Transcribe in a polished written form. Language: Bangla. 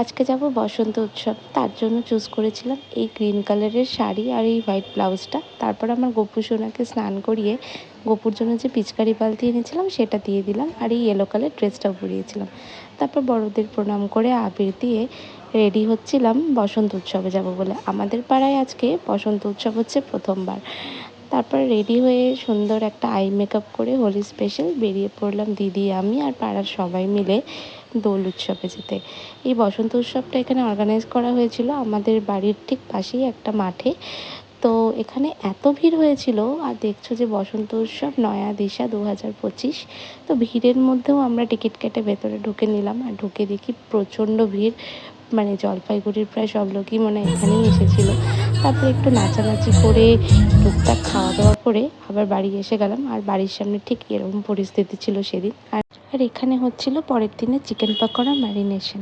আজকে যাব বসন্ত উৎসব, তার জন্য চুজ করেছিলাম এই গ্রিন কালারের শাড়ি আর এই হোয়াইট ব্লাউজটা। তারপর আমার গপু সোনাকে স্নান করিয়ে গপুর জন্য যে পিচকারি বালতি এনেছিলাম সেটা দিয়ে দিলাম, আর এই ইয়েলো কালার ড্রেসটাও পরিয়েছিলাম। তারপর বড়দের প্রণাম করে আবির দিয়ে রেডি হচ্ছিলাম বসন্ত উৎসবে যাব বলে। আমাদের পাড়ায় আজকে বসন্ত উৎসব হচ্ছে প্রথমবার। তারপর রেডি হয়ে সুন্দর একটা আই মেকআপ করে হোলি স্পেশাল বেরিয়ে পড়লাম দিদি, আমি আর পাড়ার সবাই মিলে দোল উৎসবে যেতে। এই বসন্ত উৎসবটা এখানে অর্গানাইজ করা হয়েছিল আমাদের বাড়ির ঠিক পাশেই একটা মাঠে। তো এখানে এত ভিড় হয়েছিল, আর দেখছো যে বসন্ত উৎসব নয়া দিশা 2025। তো ভিড়ের মধ্যেও আমরা টিকিট কেটে ভেতরে ঢুকে নিলাম, আর ঢুকে দেখি প্রচণ্ড ভিড়। মানে জলপাইগুড়ির প্রায় সব লোকই মনে হয় এখানেই এসেছিল। তারপর একটু নাচানাচি করে টুকটাক খাওয়া দাওয়া করে আবার বাড়ি এসে গেলাম। আর বাড়ির সামনে ঠিক এরকম পরিস্থিতি ছিল সেদিন। আর এখানে হচ্ছিল পরের দিনে চিকেন পকোড়া ম্যারিনেশন।